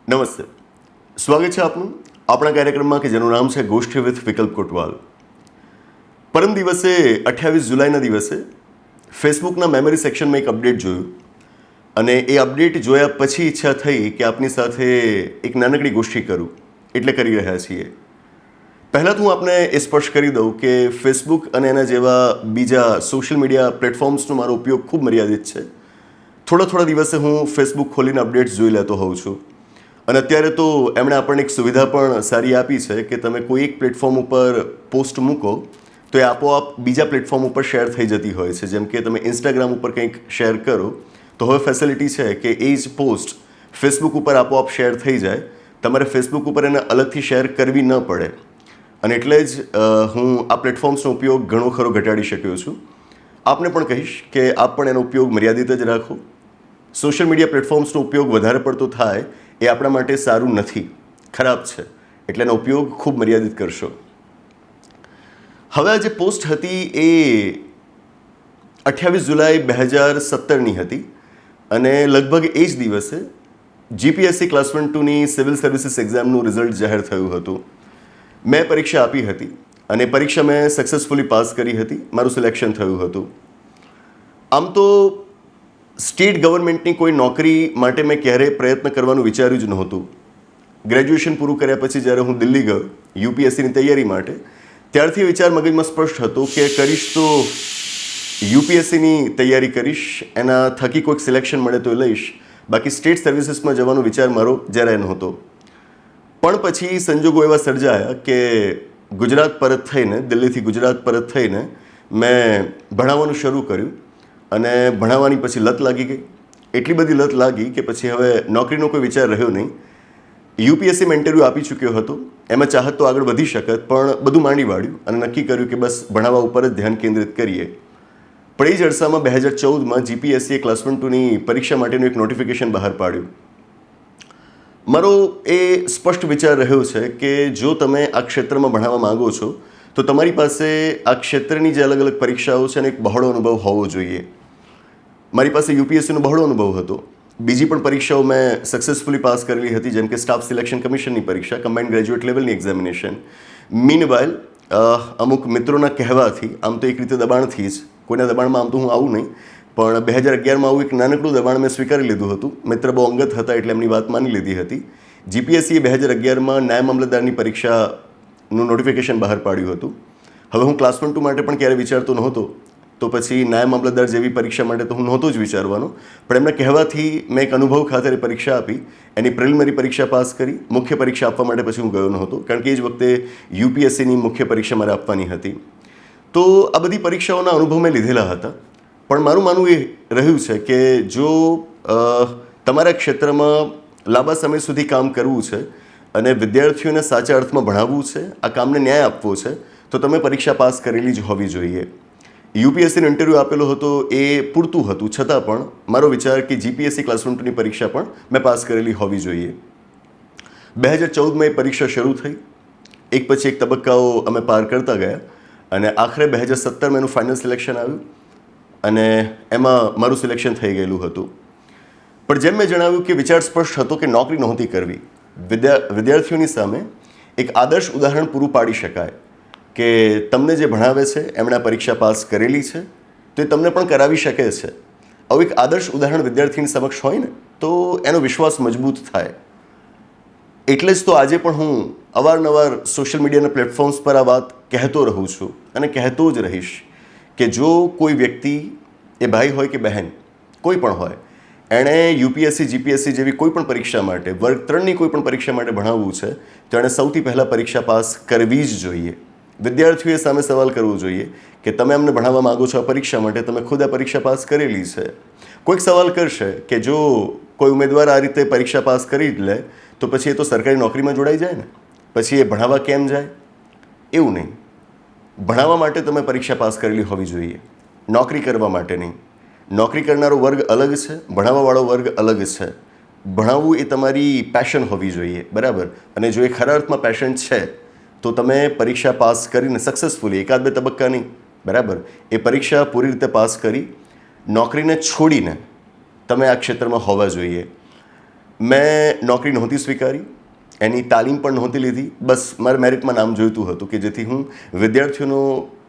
નમસ્તે, સ્વાગત છે આપનું આપણા કાર્યક્રમમાં કે જેનું નામ છે ગોષ્ઠી વિથ વિકલ્પ કોટવાલ. પરમ દિવસે 28 જુલાઈના દિવસે ફેસબુકના મેમરી સેક્શનમાં એક અપડેટ જોયું અને એ અપડેટ જોયા પછી ઈચ્છા થઈ કે આપની સાથે એક નાનકડી ગોષ્ઠી કરું, એટલે કરી રહ્યા છીએ. પહેલાં તો હું આપને એ સ્પષ્ટ કરી દઉં કે ફેસબુક અને એના જેવા બીજા સોશિયલ મીડિયા પ્લેટફોર્મ્સનો મારો ઉપયોગ ખૂબ મર્યાદિત છે. થોડા દિવસે હું ફેસબુક ખોલીને અપડેટ્સ જોઈ લેતો હોઉં છું. અને અત્યારે તો એમણે આપણને એક સુવિધા પણ સારી આપી છે કે તમે કોઈ એક પ્લેટફોર્મ ઉપર પોસ્ટ મૂકો તો એ આપોઆપ બીજા પ્લેટફોર્મ ઉપર શેર થઈ જતી હોય છે. જેમ કે તમે ઇન્સ્ટાગ્રામ ઉપર કંઈક શેર કરો તો હવે ફેસિલિટી છે કે એ જ પોસ્ટ ફેસબુક ઉપર આપોઆપ શેર થઈ જાય, તમારે ફેસબુક ઉપર એને અલગથી શેર કરવી ન પડે. અને એટલે જ હું આ પ્લેટફોર્મ્સનો ઉપયોગ ઘણો ખરો ઘટાડી શક્યો છું. આપને પણ કહીશ કે આપ પણ એનો ઉપયોગ મર્યાદિત જ રાખો. સોશિયલ મીડિયા પ્લેટફોર્મ્સનો ઉપયોગ વધારે પડતો થાય એ આપણા માટે સારું નથી, ખરાબ છે. એટલે એનો ઉપયોગ ખૂબ મર્યાદિત કરશો. હવે આ જે પોસ્ટ હતી એ 28 જુલાઈ 2017ની હતી અને લગભગ એ જ દિવસે જીપીએસસી ક્લાસ 1-2ની સિવિલ સર્વિસીસ એક્ઝામનું રિઝલ્ટ જાહેર થયું હતું. મેં પરીક્ષા આપી હતી અને પરીક્ષા મેં સક્સેસફુલી પાસ કરી હતી. મારું સિલેક્શન થયું હતું. આમ તો સ્ટેટ ગવર્મેન્ટની કોઈ નોકરી માટે મેં ક્યારેય પ્રયત્ન કરવાનું વિચાર્યું જ નહોતું. ગ્રેજ્યુએશન પૂરું કર્યા પછી જ્યારે હું દિલ્હી ગયો યુપીએસસીની તૈયારી માટે, ત્યારથી વિચાર મગજમાં સ્પષ્ટ હતો કે કરીશ તો યુપીએસસીની તૈયારી કરીશ, એના થકી કોઈક સિલેક્શન મળે તો એ લઈશ, બાકી સ્ટેટ સર્વિસીસમાં જવાનો વિચાર મારો જરાય નહોતો. પણ પછી સંજોગો એવા સર્જાયા કે ગુજરાત પરત થઈને, દિલ્હીથી ગુજરાત પરત થઈને મેં ભણાવવાનું શરૂ કર્યું અને ભણાવવાની પછી લત લાગી ગઈ. એટલી બધી લત લાગી કે પછી હવે નોકરીનો કોઈ વિચાર રહ્યો નહીં. યુપીએસસીમાં ઇન્ટરવ્યૂ આપી ચૂક્યો હતો, એમાં ચાહત તો આગળ વધી શકત, પણ બધું માંડી વાળ્યું અને નક્કી કર્યું કે બસ ભણાવવા ઉપર જ ધ્યાન કેન્દ્રિત કરીએ. પણ એ જ અરસામાં 2014માં જીપીએસસીએ ક્લાસ 1-2ની પરીક્ષા માટેનું એક નોટિફિકેશન બહાર પાડ્યું. મારો એ સ્પષ્ટ વિચાર રહ્યો છે કે જો તમે આ ક્ષેત્રમાં ભણાવવા માંગો છો તો તમારી પાસે આ ક્ષેત્રની જે અલગ અલગ પરીક્ષાઓ છે એને એક બહોળો અનુભવ હોવો જોઈએ. મારી પાસે યુપીએસસીનો બહોળો અનુભવ હતો. બીજી પણ પરીક્ષાઓ મેં સક્સેસફુલી પાસ કરેલી હતી, જેમ કે સ્ટાફ સિલેક્શન કમિશનની પરીક્ષા, કમ્બાઇન્ડ ગ્રેજ્યુએટ લેવલની એક્ઝામિનેશન. મીનવાઇલ અમુક મિત્રોના કહેવાથી, આમ તો એક રીતે દબાણથી જ, કોઈના દબાણમાં આમ તો હું આવું નહીં, પણ 2011માં આવું એક નાનકડું દબાણ મેં સ્વીકારી લીધું હતું. મિત્ર બહુ અંગત હતા એટલે એમની વાત માની લીધી હતી. જીપીએસસીએ 2011માં ન્યાય મામલતદારની પરીક્ષાનું નોટિફિકેશન બહાર પાડ્યું હતું. હવે હું ક્લાસ 1-2 માટે પણ ક્યારે વિચારતો નહોતો, તો પછી ન્યાય મામલતદાર જેવી પરીક્ષા માટે તો હું નહોતો જ વિચારવાનો, પણ એમના કહેવાથી મેં એક અનુભવ ખાતરે પરીક્ષા આપી. એની પ્રિલિમિનરી પરીક્ષા પાસ કરી. મુખ્ય પરીક્ષા આપવા માટે પછી હું ગયો નહોતો, કારણ કે એ જ વખતે યુપીએસસીની મુખ્ય પરીક્ષા મારે આપવાની હતી. તો આ બધી પરીક્ષાઓના અનુભવ મેં લીધેલા હતા. પણ મારું માનવું એ રહ્યું છે કે જો તમારા ક્ષેત્રમાં લાંબા સમય સુધી કામ કરવું છે અને વિદ્યાર્થીઓને સાચા અર્થમાં ભણાવવું છે, આ કામને ન્યાય આપવો છે, તો તમે પરીક્ષા પાસ કરેલી જ હોવી જોઈએ. યુપીએસસીનો ઇન્ટરવ્યૂ આપેલો હતો એ પૂરતું હતું, છતાં પણ મારો વિચાર કે જીપીએસસી ક્લાસ 1-2ની પરીક્ષા પણ મેં પાસ કરેલી હોવી જોઈએ. 2014માં એ પરીક્ષા શરૂ થઈ. એક પછી એક તબક્કાઓ અમે પાર કરતા ગયા અને આખરે 2017માં એનું ફાઇનલ સિલેક્શન આવ્યું અને એમાં મારું સિલેક્શન થઈ ગયેલું હતું. પણ જેમ મેં જણાવ્યું કે વિચાર સ્પષ્ટ હતો કે નોકરી નહોતી કરવી. વિદ્યાર્થીઓની સામે એક આદર્શ ઉદાહરણ પૂરું પાડી શકાય કે તમને જે ભણાવે છે એમણે પરીક્ષા પાસ કરેલી છે તો એ તમને પણ કરાવી શકે છે. આવું એક આદર્શ ઉદાહરણ વિદ્યાર્થીની સમક્ષ હોય ને તો એનો વિશ્વાસ મજબૂત થાય. એટલે જ તો આજે પણ હું અવારનવાર સોશિયલ મીડિયાના પ્લેટફોર્મ્સ પર આ વાત કહેતો રહું છું અને કહેતો જ રહીશ કે જો કોઈ વ્યક્તિ, એ ભાઈ હોય કે બહેન, કોઈ પણ હોય, એણે યુપીએસસી જીપીએસસી જેવી કોઈ પણ પરીક્ષા માટે, વર્ગ 3ની કોઈ પણ પરીક્ષા માટે ભણાવવું છે તો એણે સૌથી પહેલાં પરીક્ષા પાસ કરવી જ જોઈએ. વિદ્યાર્થીઓએ સામે સવાલ કરવો જોઈએ કે તમે અમને ભણાવવા માગો છો આ પરીક્ષા માટે, તમે ખુદ આ પરીક્ષા પાસ કરેલી છે. કોઈક સવાલ કરશે કે જો કોઈ ઉમેદવાર આ રીતે પરીક્ષા પાસ કરી જ લે તો પછી એ તો સરકારી નોકરીમાં જોડાઈ જાય ને, પછી એ ભણાવવા કેમ જાય? એવું નહીં. ભણાવવા માટે તમે પરીક્ષા પાસ કરેલી હોવી જોઈએ, નોકરી કરવા માટે નહીં. નોકરી કરનારો વર્ગ અલગ છે, ભણાવવાવાળો વર્ગ અલગ છે. ભણાવવું એ તમારી પેશન હોવી જોઈએ, બરાબર? અને જો એ ખરા અર્થમાં પેશન છે તો તમે પરીક્ષા પાસ કરીને સક્સેસફુલી, 1-2 તબક્કા નહીં, બરાબર, એ પરીક્ષા પૂરી રીતે પાસ કરી નોકરીને છોડીને તમે આ ક્ષેત્રમાં હોવા જોઈએ. મેં નોકરી નહોતી સ્વીકારી, એની તાલીમ પણ નહોતી લીધી. બસ મારે મેરિટમાં નામ જોઈતું હતું કે જેથી હું વિદ્યાર્થીઓનો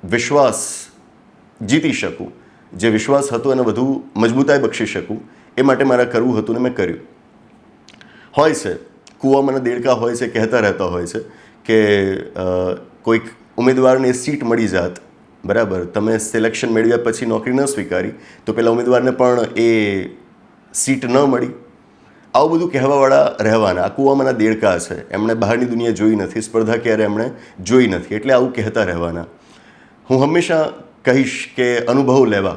વિશ્વાસ જીતી શકું, જે વિશ્વાસ હતો એને વધુ મજબૂતાઈ બક્ષી શકું, એ માટે મારે કરવું હતું ને મેં કર્યું. હોય છે કૂવામાં દેડકા હોય છે, કહેતા રહેતા હોય છે કે કોઈક ઉમેદવારને સીટ મળી જાત, બરાબર, તમે સિલેક્શન મેળવ્યા પછી નોકરી ન સ્વીકારી તો પેલા ઉમેદવારને પણ એ સીટ ન મળી. આવું બધું કહેવાવાળા રહેવાના. આ કૂવામાંના દેડકા છે, એમણે બહારની દુનિયા જોઈ નથી, સ્પર્ધા ક્યારે એમણે જોઈ નથી, એટલે આવું કહેતા રહેવાના. હું હંમેશા કહીશ કે અનુભવ લેવા.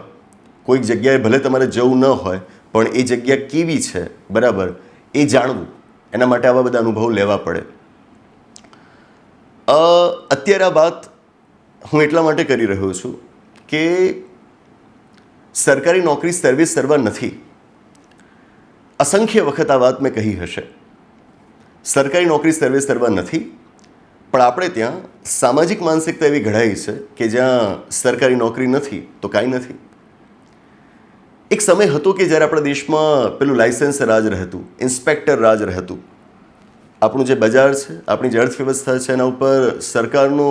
કોઈક જગ્યાએ ભલે તમારે જવું ન હોય, પણ એ જગ્યા કેવી છે, બરાબર, એ જાણવું. એના માટે આવા બધા અનુભવ લેવા પડે. અત્યારે આ વાત હું એટલા માટે કરી રહ્યો છું કે સરકારી નોકરી સર્વિસ સર્વા નથી. અસંખ્ય વખત આ વાત મેં કહી હશે. સરકારી નોકરી સર્વે સર્વા નથી, પણ આપણે ત્યાં સામાજિક માનસિકતા એવી ઘડાઈ છે કે જ્યાં સરકારી નોકરી નથી તો કાંઈ નથી. એક સમય હતો કે જ્યારે આપણા દેશમાં પેલું લાયસન્સ રાજ રહેતું, ઇન્સ્પેક્ટર રાજ રહેતું. આપણું જે બજાર છે, આપણી જે અર્થવ્યવસ્થા છે, એના ઉપર સરકારનો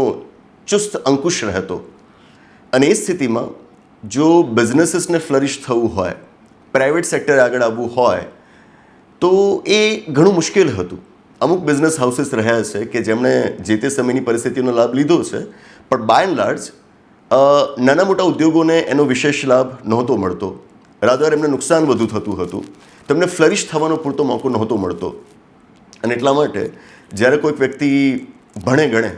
ચુસ્ત અંકુશ રહેતો. અને એ સ્થિતિમાં જો બિઝનેસીસને ફ્લરિશ થવું હોય, પ્રાઇવેટ સેક્ટર આગળ આવવું હોય, તો એ ઘણું મુશ્કેલ હતું. અમુક બિઝનેસ હાઉસીસ રહ્યા છે કે જેમણે જે તે સમયની પરિસ્થિતિનો લાભ લીધો છે, પણ બાય એન્ડ લાર્જ નાના મોટા ઉદ્યોગોને એનો વિશેષ લાભ નહોતો મળતો. રાદર એમને નુકસાન વધુ થતું હતું, તેમને ફ્લરિશ થવાનો પૂરતો મોકો નહોતો મળતો. અને એટલા માટે જ્યારે કોઈક વ્યક્તિ ભણે ગણે,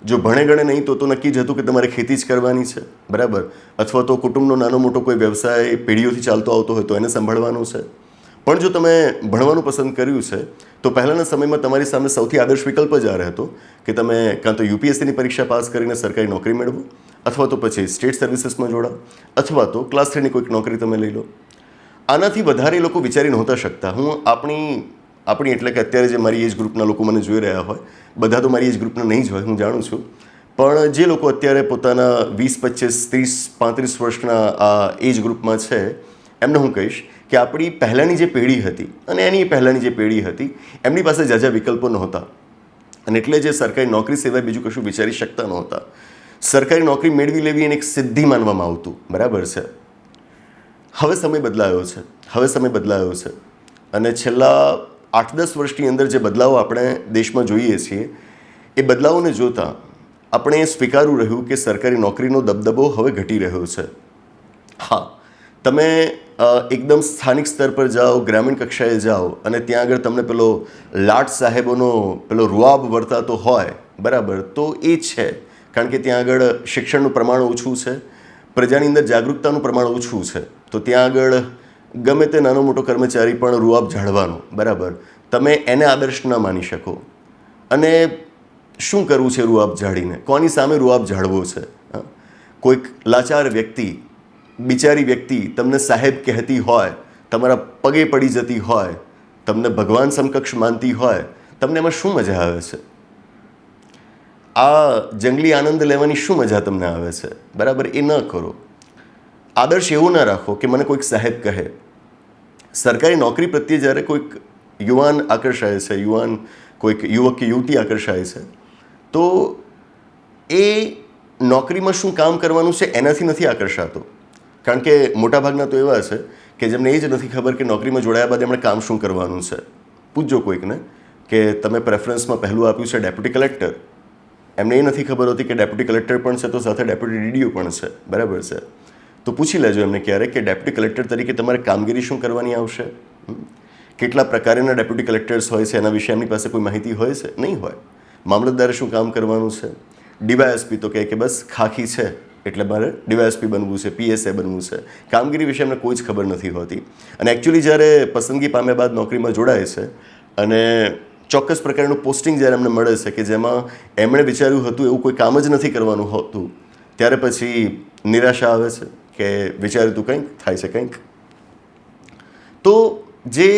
જો ભણે ગણે નહીં તો નક્કી જ હતું કે તમારે ખેતી જ કરવાની છે, બરાબર, અથવા તો કુટુંબનો નાનો મોટો કોઈ વ્યવસાય પેઢીઓથી ચાલતો આવતો હોય તો એને સંભાળવાનું છે. પણ જો તમે ભણવાનું પસંદ કર્યું છે તો પહેલાંના સમયમાં તમારી સામે સૌથી આદર્શ વિકલ્પ જ આ રહેતો કે તમે કાં તો યુપીએસસીની પરીક્ષા પાસ કરીને સરકારી નોકરી મેળવો, અથવા તો પછી સ્ટેટ સર્વિસીસમાં જોડાઓ, અથવા તો ક્લાસ 3ની કોઈક નોકરી તમે લઈ લો. આનાથી વધારે લોકો વિચારી નહોતા શકતા. હું આપણી એટલે કે અત્યારે જે મારી એજ ગ્રુપના લોકો મને જોઈ રહ્યા હોય, બધા તો મારી એજ ગ્રુપના નહીં જ હોય, હું જાણું છું, પણ જે લોકો અત્યારે પોતાના 20, 25, 30, 35 વર્ષના આ એજ ગ્રુપમાં છે, એમને હું કહીશ કે આપણી પહેલાંની જે પેઢી હતી અને એની પહેલાંની જે પેઢી હતી, એમની પાસે ઝાઝા વિકલ્પો નહોતા, અને એટલે જે સરકારી નોકરી સિવાય બીજું કશું વિચારી શકતા નહોતા. સરકારી નોકરી મેળવી લેવી એને એક સિદ્ધિ માનવામાં આવતું, બરાબર છે. હવે સમય બદલાયો છે, અને છેલ્લા 8-10 વર્ષની અંદર જે બદલાવો આપણે દેશમાં જોઈએ છીએ, એ બદલાવોને જોતાં આપણે સ્વીકારવું રહ્યું કે સરકારી નોકરીનો દબદબો હવે ઘટી રહ્યો છે. હા, તમે એકદમ સ્થાનિક સ્તર પર જાઓ, ગ્રામીણ કક્ષાએ જાઓ, અને ત્યાં આગળ તમને પેલો લાટ સાહેબોનો પેલો રૂઆબ વર્તાતો હોય, બરાબર, તો એ છે. કારણ કે ત્યાં આગળ શિક્ષણનું પ્રમાણ ઓછું છે, પ્રજાની અંદર જાગૃતતાનું પ્રમાણ ઓછું છે, તો ત્યાં આગળ ગમે તે નાનો મોટો કર્મચારી પણ રૂઆબ ઝાડવાનો, બરાબર, તમે એને આદર્શ ન માની શકો. અને શું કરવું છે રૂઆબ ઝાડીને? કોની સામે રૂઆબ ઝાડવો છે? કોઈક લાચાર વ્યક્તિ, બિચારી વ્યક્તિ તમને સાહેબ કહેતી હોય, તમારા પગે પડી જતી હોય, તમને ભગવાન સમકક્ષ માનતી હોય, તમને એમાં શું મજા આવે છે? આ જંગલી આનંદ લેવાની શું મજા તમને આવે છે? બરાબર, એ ન કરો. આદર્શ એવું ના રાખો કે મને કોઈક સાહેબ કહે. સરકારી નોકરી પ્રત્યે જ્યારે કોઈક યુવાન આકર્ષાય છે, કોઈક યુવક કે યુવતી આકર્ષાય છે, તો એ નોકરીમાં શું કામ કરવાનું છે એનાથી નથી આકર્ષાતો. કારણ કે મોટાભાગના તો એવા છે કે જેમને એ જ નથી ખબર કે નોકરીમાં જોડાયા બાદ એમણે કામ શું કરવાનું છે. પૂછજો કોઈકને કે તમે પ્રેફરન્સમાં પહેલું આપ્યું છે ડેપ્યુટી કલેક્ટર, એમને એ નથી ખબર હોતી કે ડેપ્યુટી કલેક્ટર પણ છે તો સાથે ડેપ્યુટી ડીડીઓ પણ છે, બરાબર છે. તો પૂછી લેજો એમને ક્યારેક કે ડેપ્યુટી કલેક્ટર તરીકે તમારે કામગીરી શું કરવાની આવશે, કેટલા પ્રકારના ડેપ્યુટી કલેક્ટર્સ હોય છે એના વિશે એમની પાસે કોઈ માહિતી હોય છે? નહીં હોય. મામલતદારે શું કામ કરવાનું છે? ડીવાયએસપી તો કહે કે બસ ખાખી છે એટલે મારે ડીવાયએસપી બનવું છે, પીએસએ બનવું છે. કામગીરી વિશે એમને કોઈ જ ખબર નથી હોતી. અને એકચ્યુઅલી જ્યારે પસંદગી પામ્યા બાદ નોકરીમાં જોડાય છે અને ચોક્કસ પ્રકારનું પોસ્ટિંગ જ્યારે એમને મળે છે કે જેમાં એમણે વિચાર્યું હતું એવું કોઈ કામ જ નથી કરવાનું હોતું, ત્યારે પછી નિરાશા આવે છે કે વિચાર્યું તું કંઈક, થાય છે કંઈક. તો જે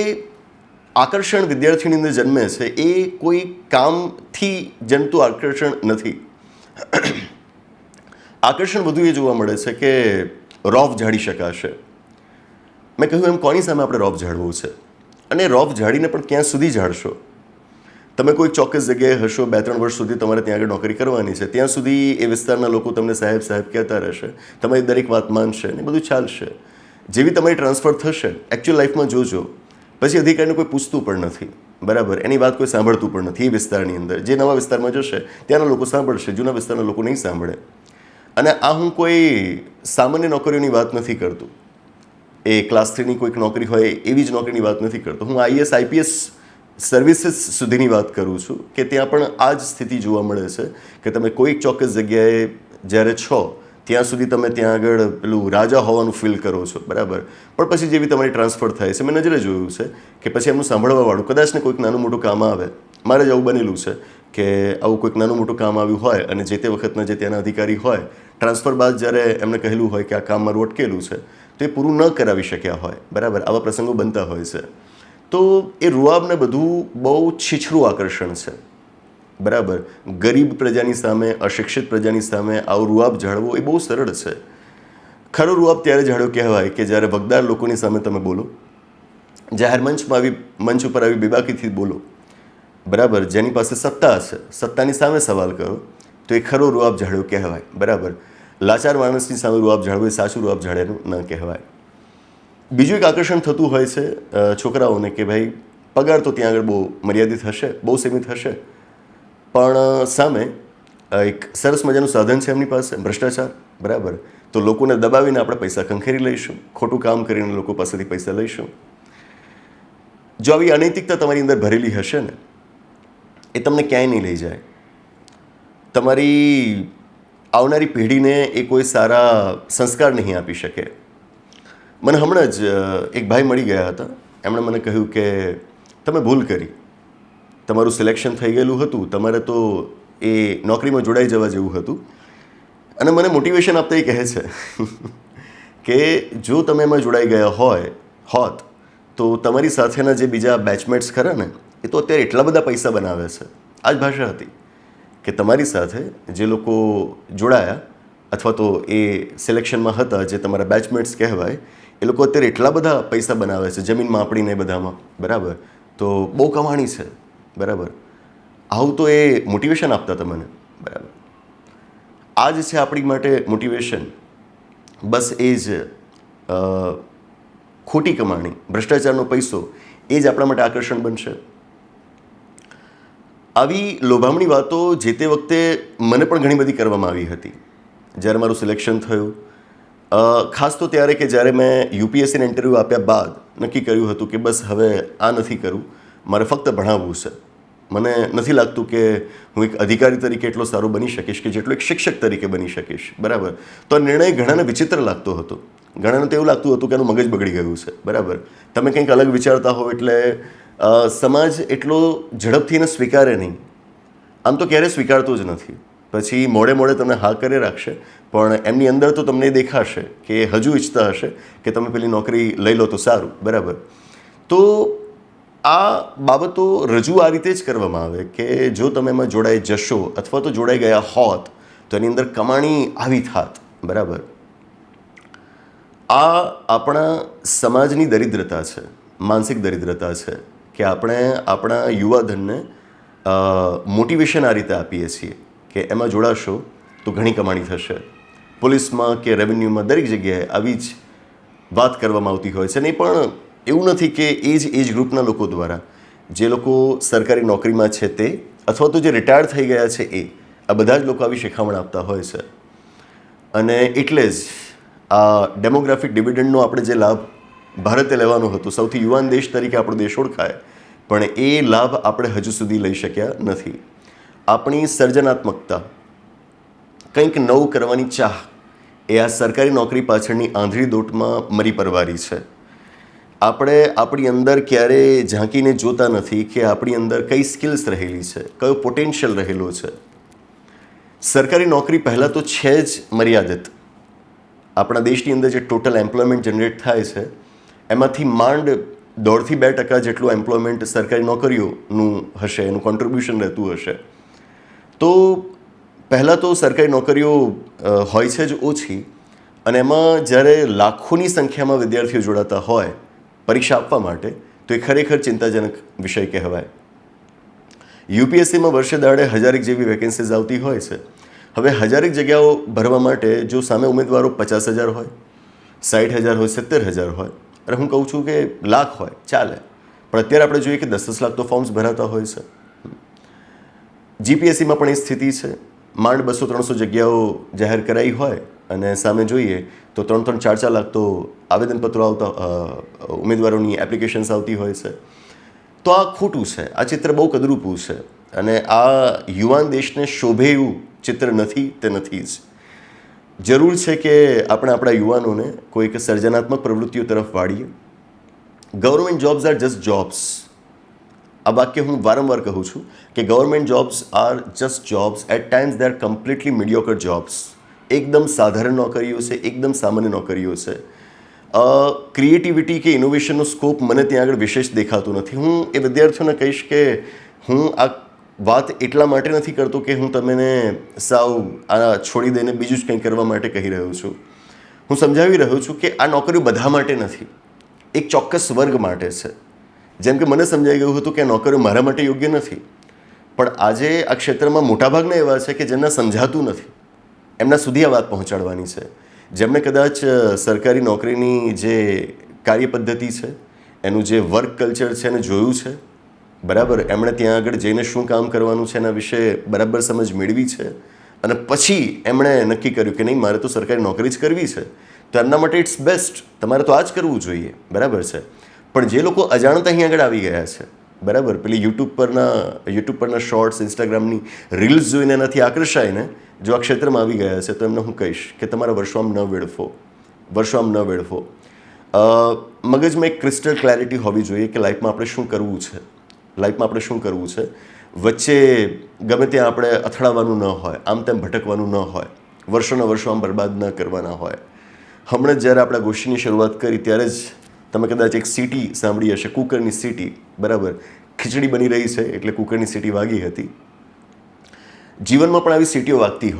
આકર્ષણ વિદ્યાર્થીઓની અંદર જન્મે છે એ કોઈ કામથી જન્મતું આકર્ષણ નથી. આકર્ષણ બધું એ જોવા મળે છે કે રોફ ઝાડી શકાશે. મેં કહ્યું એમ કોની સામે આપણે રોફ ઝાડવું છે? અને રોફ ઝાડીને પણ ક્યાં સુધી ઝાડશો? તમે કોઈ ચોક્કસ જગ્યાએ હશો, 2-3 વર્ષ સુધી તમારે ત્યાં આગળ નોકરી કરવાની છે, ત્યાં સુધી એ વિસ્તારના લોકો તમને સાહેબ સાહેબ કહેતા રહેશે, તમારી દરેક વાત માનશે ને બધું ચાલશે. જેવી તમારી ટ્રાન્સફર થશે, એકચ્યુઅલ લાઈફમાં જોજો, પછી અધિકારીને કોઈ પૂછતું પણ નથી, બરાબર? એની વાત કોઈ સાંભળતું પણ નથી એ વિસ્તારની અંદર. જે નવા વિસ્તારમાં જશે ત્યાંના લોકો સાંભળશે, જૂના વિસ્તારના લોકો નહીં સાંભળે. અને આ હું કોઈ સામાન્ય નોકરીઓની વાત નથી કરતો, એ ક્લાસ 3ની કોઈક નોકરી હોય એવી જ નોકરીની વાત નથી કરતો. હું આઈએસ આઈપીએસ સર્વિસીસ સુધીની વાત કરું છું કે ત્યાં પણ આ જ સ્થિતિ જોવા મળે છે કે તમે કોઈક ચોક્કસ જગ્યાએ જ્યારે છો ત્યાં સુધી તમે ત્યાં આગળ પેલું રાજા હોવાનું ફીલ કરો છો, બરાબર? પણ પછી જેવી તમારી ટ્રાન્સફર થાય છે, મેં નજરે જોયું છે કે પછી એમનું સાંભળવાવાળું કદાચ ને કોઈક નાનું મોટું કામ આવે. મારે જ આવું બનેલું છે કે આવું કોઈક નાનું મોટું કામ આવ્યું હોય અને જે તે વખતના જે ત્યાંના અધિકારી હોય, ટ્રાન્સફર બાદ જ્યારે એમને કહેલું હોય કે આ કામ મારું અટકેલું છે તો એ પૂરું ન કરાવી શક્યા હોય, બરાબર? આવા પ્રસંગો બનતા હોય છે. તો એ રૂઆબને બધું બહુ છીછરું આકર્ષણ છે, બરાબર? ગરીબ પ્રજાની સામે, અશિક્ષિત પ્રજાની સામે આવો રૂઆબ જાળવો એ બહુ સરળ છે. ખરો રૂઆબ ત્યારે જાળ્યો કહેવાય કે જ્યારે વગદાર લોકોની સામે તમે બોલો, જાહેર મંચ ઉપર આવી બેબાકીથી બોલો, બરાબર? જેની પાસે સત્તા છે, સત્તાની સામે સવાલ કરો, તો એ ખરો રૂઆબ જાળ્યો કહેવાય, બરાબર? લાચાર માણસની સામે રૂઆબ જાળવો એ સાચું રૂઆબ જાળ્યાનું ન કહેવાય. બીજું એક આકર્ષણ થતું હોય છે છોકરાઓને કે ભાઈ પગાર તો ત્યાં આગળ બહુ મર્યાદિત હશે, બહુ સીમિત હશે, પણ સામે એક સરસ મજાનું સાધન છે એમની પાસે, ભ્રષ્ટાચાર, બરાબર? તો લોકોને દબાવીને આપણે પૈસા ખંખેરી લઈશું, ખોટું કામ કરીને લોકો પાસેથી પૈસા લઈશું. જો આવી અનૈતિકતા તમારી અંદર ભરેલી હશે ને, એ તમને ક્યાંય નહીં લઈ જાય. તમારી આવનારી પેઢીને એ કોઈ સારા સંસ્કાર નહીં આપી શકે. મને હમણાં જ એક ભાઈ મળી ગયા હતા, એમણે મને કહ્યું કે તમે ભૂલ કરી, તમારું સિલેક્શન થઈ ગયેલું હતું, તમારે તો એ નોકરીમાં જોડાઈ જવા જેવું હતું. અને મને મોટિવેશન આપતા એ કહે છે કે જો તમે એમાં જોડાઈ ગયા હોત તો તમારી સાથેના જે બીજા બેચમેટ્સ ખરા ને એ તો અત્યારે એટલા બધા પૈસા બનાવે છે. આ જ ભાષા હતી કે તમારી સાથે જે લોકો જોડાયા અથવા તો એ સિલેક્શનમાં હતા, જે તમારા બેચમેટ્સ કહેવાય, એ લોકો અત્યારે એટલા બધા પૈસા બનાવે છે જમીનમાં આપણીને બધામાં, બરાબર? તો બહુ કમાણી છે, બરાબર? આવું તો એ મોટિવેશન આપતા હતા મને, બરાબર? આ જ છે આપણી માટે મોટિવેશન. બસ એ જ ખોટી કમાણી, ભ્રષ્ટાચારનો પૈસો, એ જ આપણા માટે આકર્ષણ બનશે. આવી લોભામણી વાતો જે તે વખતે મને પણ ઘણી બધી કરવામાં આવી હતી જ્યારે મારું સિલેક્શન થયું. ખાસ તો ત્યારે કે જ્યારે મેં યુપીએસસીના ઇન્ટરવ્યૂ આપ્યા બાદ નક્કી કર્યું હતું કે બસ હવે આ નથી કરવું, મારે ફક્ત ભણાવવું છે. મને નથી લાગતું કે હું એક અધિકારી તરીકે એટલો સારો બની શકીશ કે જેટલો એક શિક્ષક તરીકે બની શકીશ, બરાબર? તો આ નિર્ણય ઘણાને વિચિત્ર લાગતો હતો, ઘણાને તો એવું લાગતું હતું કે એનું મગજ બગડી ગયું છે, બરાબર? તમે કંઈક અલગ વિચારતા હો એટલે સમાજ એટલો ઝડપથી એને સ્વીકારે નહીં. આમ તો ક્યારેય સ્વીકારતો જ નથી. પછી મોડે મોડે તમને હા કરે રાખશે, પણ એમની અંદર તો તમને દેખાશે કે હજુ ઈચ્છતા હશે કે તમે પેલી નોકરી લઈ લો તો સારું, બરાબર? તો આ બાબતો રજૂ આ રીતે જ કરવામાં આવે કે જો તમે એમાં જોડાઈ જશો અથવા તો જોડાઈ ગયા હોત તો એની અંદર કમાણી આવી થાત, બરાબર? આ આપણા સમાજની દરિદ્રતા છે, માનસિક દરિદ્રતા છે કે આપણે આપણા યુવાધનને મોટિવેશન આ રીતે આપીએ છીએ કે એમાં જોડાશો તો ઘણી કમાણી થશે. પોલીસમાં કે રેવન્યુમાં દરેક જગ્યાએ આવી જ વાત કરવામાં આવતી હોય છે. નહીં પણ એવું નથી કે એજ ગ્રુપના લોકો દ્વારા, જે લોકો સરકારી નોકરીમાં છે તે અથવા તો જે રિટાયર થઈ ગયા છે આ બધા જ લોકો આવી શિખામણ આપતા હોય છે. અને એટલે જ આ ડેમોગ્રાફિક ડિવિડન્ડનો આપણે જે લાભ ભારતે લેવાનો હતો, સૌથી યુવાન દેશ તરીકે આપણો દેશ ઓળખાય, પણ એ લાભ આપણે હજુ સુધી લઈ શક્યા નથી. આપણી સર્જનાત્મકતા, કંઈક નવું કરવાની ચાહ, એ આ સરકારી નોકરી પાછળની આંધળી દોટમાં મરી પરવારી છે. આપણે આપણી અંદર ક્યારેય ઝાંકીને જોતા નથી કે આપણી અંદર કઈ સ્કિલ્સ રહેલી છે, કયો પોટેન્શિયલ રહેલો છે. સરકારી નોકરી પહેલાં તો છે જ મર્યાદિત. આપણા દેશની અંદર જે ટોટલ એમ્પ્લોયમેન્ટ જનરેટ થાય છે એમાંથી માંડ 1.5-2% જેટલું એમ્પ્લોયમેન્ટ સરકારી નોકરીઓનું હશે, એનું કોન્ટ્રીબ્યુશન રહેતું હશે. તો પહેલાં તો સરકારી નોકરીઓ હોય છે જ ઓછી, અને એમાં જ્યારે લાખોની સંખ્યામાં વિદ્યાર્થીઓ જોડાતા હોય પરીક્ષા આપવા માટે, તો એ ખરેખર ચિંતાજનક વિષય કહેવાય. યુપીએસસીમાં વર્ષે દાડે 1000 જેવી વેકેન્સીઝ આવતી હોય છે. હવે 1000 જગ્યાઓ ભરવા માટે જો સામે ઉમેદવારો 50,000 હોય, 60,000 હોય, 70,000 હોય, અને હું કહું છું કે લાખ હોય ચાલે, પણ અત્યારે આપણે જોઈએ કે 10-10 લાખ તો ફોર્મ્સ ભરાતા હોય છે. જીપીએસસીમાં પણ એ સ્થિતિ છે. માંડ 200-300 જગ્યાઓ જાહેર કરાઈ હોય અને સામે જોઈએ તો 3-3, 4-4 લાખ તો આવેદનપત્રો આવતા, ઉમેદવારોની એપ્લિકેશન્સ આવતી હોય છે. તો આ ખોટું છે, આ ચિત્ર બહુ કદરૂપું છે અને આ યુવાન દેશને શોભે એવું ચિત્ર નથી. તે નથી જ. જરૂર છે કે આપણે આપણા યુવાનોને કોઈક સર્જનાત્મક પ્રવૃત્તિઓ તરફ વાળીએ. Government jobs are just jobs. આ વાક્ય હું વારંવાર કહું છું કે government jobs are just jobs. At times they are completely mediocre jobs. એકદમ સાધારણ નોકરીઓ છે, એકદમ સામાન્ય નોકરીઓ છે. ક્રિએટિવિટી કે ઇનોવેશનનો સ્કોપ મને ત્યાં આગળ વિશેષ દેખાતો નથી. હું એ વિદ્યાર્થીઓને કહીશ કે હું આ વાત એટલા માટે નથી કરતો કે હું તમને સાવ આ છોડી દઈને બીજું જ કંઈ કરવા માટે કહી રહ્યો છું. હું સમજાવી રહ્યો છું કે આ નોકરીઓ બધા માટે નથી, એક ચોક્કસ વર્ગ માટે છે. જેમ કે મને સમજાઈ ગયું હતું કે આ નોકરીઓ મારા માટે યોગ્ય નથી, પણ આજે આ ક્ષેત્રમાં મોટાભાગના એવા છે કે જેમને સમજાતું નથી, એમના સુધી આ વાત પહોંચાડવાની છે. જેમણે કદાચ સરકારી નોકરીની જે કાર્ય પદ્ધતિ છે, એનું જે વર્ક કલ્ચર છે એને જોયું છે, બરાબર, એમણે ત્યાં આગળ જઈને શું કામ કરવાનું છે એના વિશે બરાબર સમજ મેળવી છે અને પછી એમણે નક્કી કર્યું કે નહીં, મારે તો સરકારી નોકરી જ કરવી છે, તો એમના માટે ઇટ્સ બેસ્ટ, તમારે તો આ જ કરવું જોઈએ, બરાબર છે. પણ જે લોકો અજાણતા અહીં આગળ આવી ગયા છે, બરાબર, પેલી યુટ્યુબ પરના શોર્ટ્સ, ઇન્સ્ટાગ્રામની રીલ્સ જોઈને એનાથી આકર્ષાઈને જો આ ક્ષેત્રમાં આવી ગયા છે, તો એમને હું કહીશ કે તમારા વર્ષો આમ ન વેડફો. મગજમાં એક ક્રિસ્ટલ ક્લેરિટી હોવી જોઈએ કે લાઈફમાં આપણે શું કરવું છે. વચ્ચે ગમે ત્યાં આપણે અથડાવાનું ન હોય, આમ તેમ ભટકવાનું ન હોય, વર્ષોના વર્ષો આમ બરબાદ ન કરવાના હોય. હમણાં જ્યારે આપણે ગોષ્ઠીની શરૂઆત કરી ત્યારે જ તમે કદાચ એક સીટી સાંભળી હશે, કુકરની સીટી, બરાબર. ખીચડી બની રહી છે એટલે કુકરની સીટી વાગી હતી. જીવનમાં પણ આવી સીટીઓ વાગતી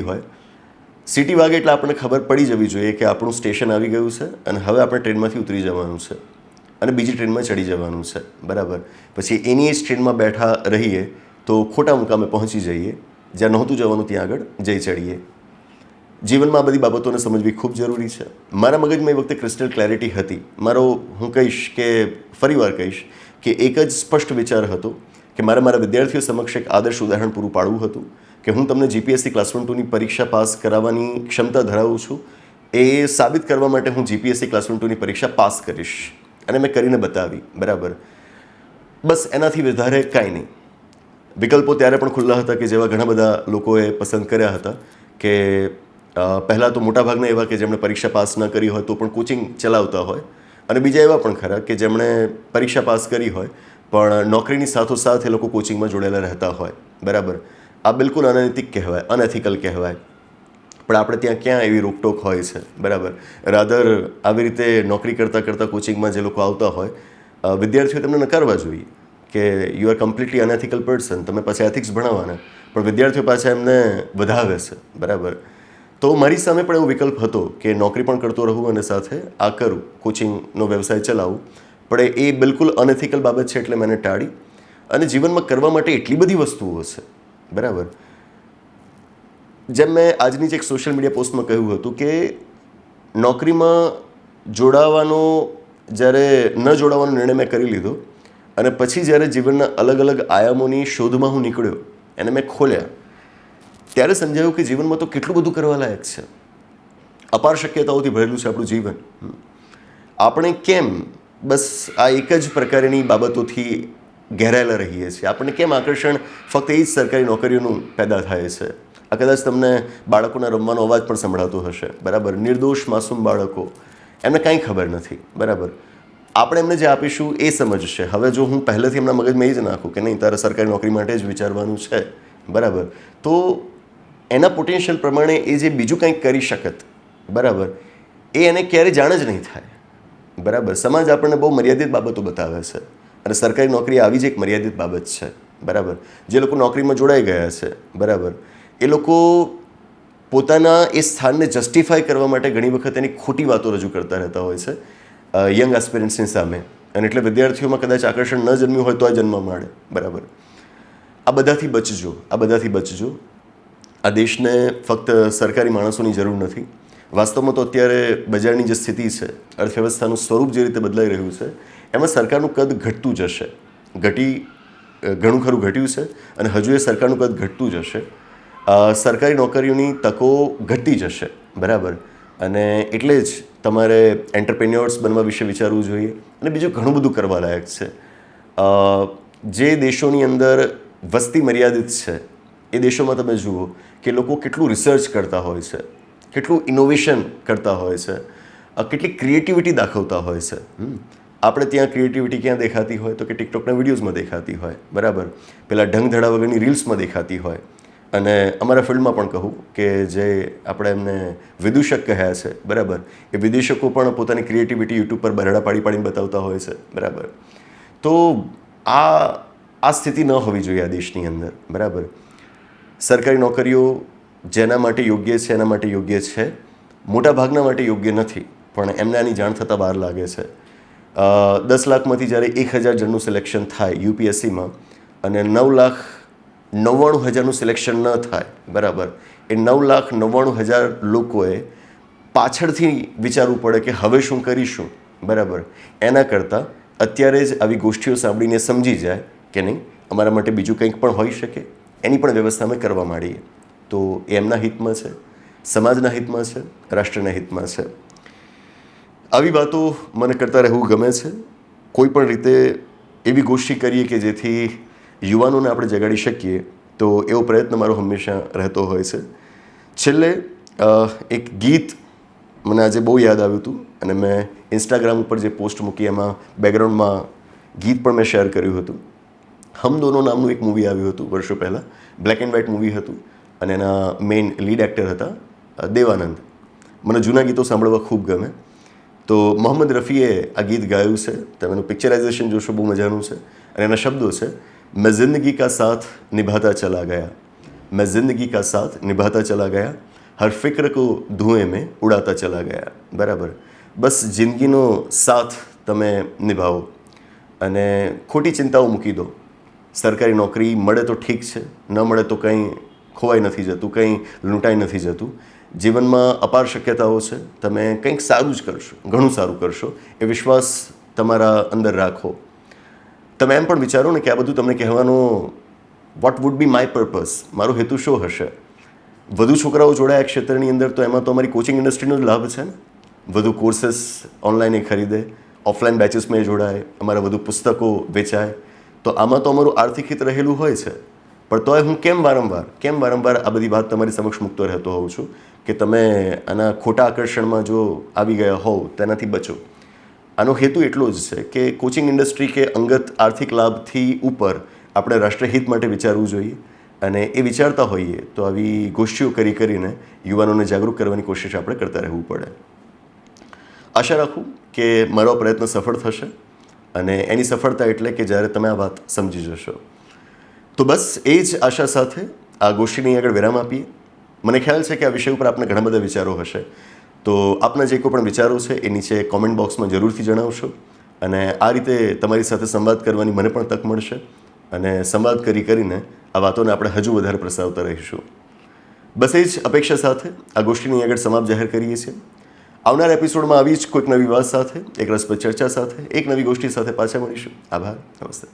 હોય. સીટી વાગે એટલે આપણને ખબર પડી જવી જોઈએ કે આપણું સ્ટેશન આવી ગયું છે અને હવે આપણે ટ્રેનમાંથી ઉતરી જવાનું છે અને બીજી ટ્રેનમાં ચડી જવાનું છે, બરાબર. પછી એની જ ટ્રેનમાં બેઠા રહીએ તો ખોટા મુકામે પહોંચી જઈએ, જ્યાં નહોતું જવાનું ત્યાં આગળ જઈ ચડીએ. જીવનમાં આ બધી બાબતોને સમજવી ખૂબ જરૂરી છે. મારા મગજમાં એ વખતે ક્રિસ્ટલ ક્લેરિટી હતી. હું કહીશ કે ફરીવાર કહીશ કે એક જ સ્પષ્ટ વિચાર હતો કે મારા વિદ્યાર્થીઓ સમક્ષ એક આદર્શ ઉદાહરણ પૂરું પાડવું હતું કે હું તમને જીપીએસસી ક્લાસ 1-2ની પરીક્ષા પાસ કરાવવાની ક્ષમતા ધરાવું છું. એ સાબિત કરવા માટે હું જીપીએસસી ક્લાસ 1-2ની પરીક્ષા પાસ કરીશ અને મેં કરીને બતાવી, બરાબર. બસ એનાથી વધારે કાંઈ નહીં. વિકલ્પો ત્યારે પણ ખુલ્લા હતા કે જેવા ઘણા બધા લોકોએ પસંદ કર્યા હતા કે પહેલાં તો મોટાભાગના એવા કે જેમણે પરીક્ષા પાસ ન કરી હોય તો પણ કોચિંગ ચલાવતા હોય, અને બીજા એવા પણ ખરા કે જેમણે પરીક્ષા પાસ કરી હોય પણ નોકરીની સાથોસાથ એ લોકો કોચિંગમાં જોડેલા રહેતા હોય, બરાબર. આ બિલકુલ અનૈતિક કહેવાય, અનએથિકલ કહેવાય. પણ આપણે ત્યાં ક્યાં એવી રોકટોક હોય છે, બરાબર. રાધર આવી રીતે નોકરી કરતાં કોચિંગમાં જે લોકો આવતા હોય, વિદ્યાર્થીઓ તેમને નકારવા જોઈએ કે યુ આર કમ્પ્લીટલી અનએથિકલ પર્સન, તમે પાછા એથિક્સ ભણાવવાના, પણ વિદ્યાર્થીઓ પાછા એમને વધાવે છે, બરાબર. તો મારી સામે પણ એવો વિકલ્પ હતો કે નોકરી પણ કરતો રહું અને સાથે આ કરું, કોચિંગનો વ્યવસાય ચલાવું, પણ એ બિલકુલ અનએથિકલ બાબત છે એટલે મેં ટાળી. અને જીવનમાં કરવા માટે એટલી બધી વસ્તુઓ છે, બરાબર. જેમ મેં આજની જ એક સોશિયલ મીડિયા પોસ્ટમાં કહ્યું હતું કે નોકરીમાં જ્યારે ન જોડાવાનો નિર્ણય મેં કરી લીધો અને પછી જ્યારે જીવનના અલગ અલગ આયામોની શોધમાં હું નીકળ્યો, એને મેં ખોલ્યા, ત્યારે સમજાયું કે જીવનમાં તો કેટલું બધું કરવા લાયક છે. અપાર શક્યતાઓથી ભરેલું છે આપણું જીવન. આપણે કેમ બસ આ એક જ પ્રકારની બાબતોથી ઘેરાયેલા રહીએ છીએ? આપણને કેમ આકર્ષણ ફક્ત એ જ સરકારી નોકરીઓનું પેદા થાય છે? આ કદાચ તમને બાળકોના રમવાનો અવાજ પણ સંભળાતો હશે, બરાબર. નિર્દોષ માસૂમ બાળકો, એમને કાંઈ ખબર નથી, બરાબર. આપણે એમને જે આપીશું એ સમજશે. હવે જો હું પહેલેથી એમના મગજમાં એ જ નાખું કે નહીં, તારે સરકારી નોકરી માટે જ વિચારવાનું છે, બરાબર, તો એના પોટેન્શિયલ પ્રમાણે એ જે બીજું કંઈક કરી શકત, બરાબર, એ એને ક્યારેય જાણ જ નહીં થાય, બરાબર. સમાજ આપણને બહુ મર્યાદિત બાબતો બતાવે છે અને સરકારી નોકરી આવી જ એક મર્યાદિત બાબત છે, બરાબર. જે લોકો નોકરીમાં જોડાઈ ગયા છે, બરાબર, એ લોકો પોતાના એ સ્થાનને જસ્ટિફાય કરવા માટે ઘણી વખત એની ખોટી વાતો રજૂ કરતા રહેતા હોય છે. યંગ એસ્પિરન્ટ્સની સામે, અને એટલે વિદ્યાર્થીઓમાં કદાચ આકર્ષણ ન જન્મ્યું હોય તો આ જન્મ મળે. બરાબર. આ બધાથી બચજો. આ દેશને ફક્ત સરકારી માણસોની જરૂર નથી. વાસ્તવમાં તો અત્યારે બજારની જે સ્થિતિ છે, અર્થવ્યવસ્થાનું સ્વરૂપ જે રીતે બદલાઈ રહ્યું છે, એમાં સરકારનું કદ ઘટતું જશે. ઘણું ખરું ઘટ્યું છે, અને હજુ એ સરકારનું કદ ઘટતું જશે. સરકારી નોકરીઓની તકો ઘટતી જશે. બરાબર. અને એટલે જ તમારે એન્ટરપ્રેન્યોર્સ બનવા વિશે વિચારવું જોઈએ. અને બીજું ઘણું બધું કરવા લાયક છે. જે દેશોની અંદર વસ્તી મર્યાદિત છે, એ દેશોમાં તમે જુઓ કે લોકો કેટલું રિસર્ચ કરતા હોય છે, કેટલું ઇનોવેશન કરતા હોય છે, કેટલી ક્રિએટિવિટી દાખવતા હોય છે. આપણે ત્યાં ક્રિએટિવિટી ક્યાં દેખાતી હોય તો કે ટિકટોકના વિડીયોઝમાં દેખાતી હોય. બરાબર. પેલા ઢંગધડા વગરની રીલ્સમાં દેખાતી હોય. અને અમારા ફિલ્ડમાં પણ કહું કે જે આપણે એમને વિદૂષક કહ્યા છે, બરાબર, એ વિદેશકો પણ પોતાની ક્રિએટિવિટી યુટ્યુબ પર બરડા પાડીને બતાવતા હોય છે. બરાબર. તો આ સ્થિતિ ન હોવી જોઈએ આ દેશની અંદર. બરાબર. સરકારી નોકરીઓ જેના માટે યોગ્ય છે એના માટે યોગ્ય છે, મોટા ભાગના માટે યોગ્ય નથી, પણ એમને આની જાણ થતાં વાર લાગે છે. 10 લાખમાંથી જ્યારે 1,000 જણનું સિલેક્શન થાય યુપીએસસીમાં, અને 9,99,000નું સિલેક્શન ન થાય, બરાબર, એ 9,99,000 લોકોએ પાછળથી વિચારવું પડે કે હવે શું કરીશું. બરાબર. એના કરતાં અત્યારે જ આવી ગોષ્ઠીઓ સાંભળીને સમજી જાય કે નહીં, અમારા માટે બીજું કંઈક પણ હોઈ શકે, એની પણ વ્યવસ્થા અમે કરવા માંડીએ. તો એ એમના હિતમાં છે, સમાજના હિતમાં છે, રાષ્ટ્રના હિતમાં છે. આવી વાતો મને કરતા રહેવું ગમે છે. કોઈ પણ રીતે એવી ગોષ્ઠી કરીએ કે જેથી યુવાનોને આપણે જગાડી શકીએ, તો એવો પ્રયત્ન મારો હંમેશા રહેતો હોય છે. છેલ્લે એક ગીત મને આજે બહુ યાદ આવ્યું હતું, અને મેં ઇન્સ્ટાગ્રામ ઉપર જે પોસ્ટ મૂકી એમાં બેકગ્રાઉન્ડમાં ગીત પણ મેં શેર કર્યું હતું. હમ દોનો નામનું એક મૂવી આવ્યું હતું વર્ષો પહેલાં. બ્લેક એન્ડ વ્હાઇટ મૂવી હતું, અને એના મેઇન લીડ એક્ટર હતા દેવાનંદ. મને જૂના ગીતો સાંભળવા ખૂબ ગમે. તો મોહમ્મદ રફીએ આ ગીત ગાયું છે. તમે એનું પિક્ચરાઇઝેશન જોશો, બહુ મજાનું છે. અને એના શબ્દો છે, મેં જિંદગી કા સાથ નિભાતા ચલા ગયા, મેં જિંદગી કા સાથ નિભાતા ચલા ગયા, હર ફિક્ર કો ધુએં મેં ઉડાતા ચલા ગયા. બરાબર. બસ જિંદગીનો સાથ તમે નિભાવો અને ખોટી ચિંતાઓ મૂકી દો. સરકારી નોકરી મળે તો ઠીક છે, ન મળે તો કંઈ ખોવાઈ નથી જતું, કંઈ લૂંટાઈ નથી જતું. જીવનમાં અપાર શક્યતાઓ છે. તમે કંઈક સારું જ કરશો, ઘણું સારું કરશો, એ વિશ્વાસ તમારા અંદર રાખો. તમે એમ પણ વિચારો ને કે આ બધું તમને કહેવાનું what would be my purpose, મારો હેતુ શું હશે. વધુ છોકરાઓ જોડાયા ક્ષેત્રની અંદર તો એમાં તો અમારી કોચિંગ ઇન્ડસ્ટ્રીનો જ લાભ છે ને. વધુ કોર્सेस ઓનલાઈન એ ખરીદે, ઓફલાઈન બેચીસમાં એ જોડાય, અમારા વધુ પુસ્તકો વેચાય. તો આમાં તો અમારું આર્થિક હિત રહેલું હોય છે. પણ તોય હું કેમ વારંવાર આ બધી વાત તમારી સમક્ષ મૂકતો રહેતો હોઉં છું કે તમે આના ખોટા આકર્ષણમાં જો આવી ગયા હોવ તેનાથી બચો. આનો હેતુ એટલો જ છે કે કોચિંગ ઇન્ડસ્ટ્રી કે અંગત આર્થિક લાભથી ઉપર આપણે રાષ્ટ્રહિત માટે વિચારવું જોઈએ. અને એ વિચારતા હોઈએ તો આવી ગોષ્ઠીઓ કરીને યુવાનોને જાગૃત કરવાની કોશિશ આપણે કરતા રહેવું પડે. આશા રાખું કે મારો પ્રયત્ન સફળ થશે, અને એની સફળતા એટલે કે જ્યારે તમે આ વાત સમજી જશો. તો બસ એ જ આશા સાથે આ ગોષ્ઠીની આગળ વિરામ આપીએ. મને ખ્યાલ છે કે આ વિષય ઉપર આપને ઘણા બધા વિચારો હશે. તો આપના જે કોઈ પણ વિચારો છે એ નીચે કોમેન્ટ બોક્સમાં જરૂરથી જણાવશો, અને આ રીતે તમારી સાથે સંવાદ કરવાની મને પણ તક મળશે, અને સંવાદ કરીને આ વાતોને આપણે હજુ વધારે પ્રસાવતા રહીશું. બસ એ જ અપેક્ષા સાથે આ ગોષ્ઠીની આગળ સમાપ્ત જાહેર કરીએ છીએ. આવનાર એપિસોડમાં આવી જ કોઈક નવી વાત સાથે, એક રસપ્રદ ચર્ચા સાથે, એક નવી ગોષ્ઠી સાથે પાછા મળીશું. આભાર. નમસ્તે.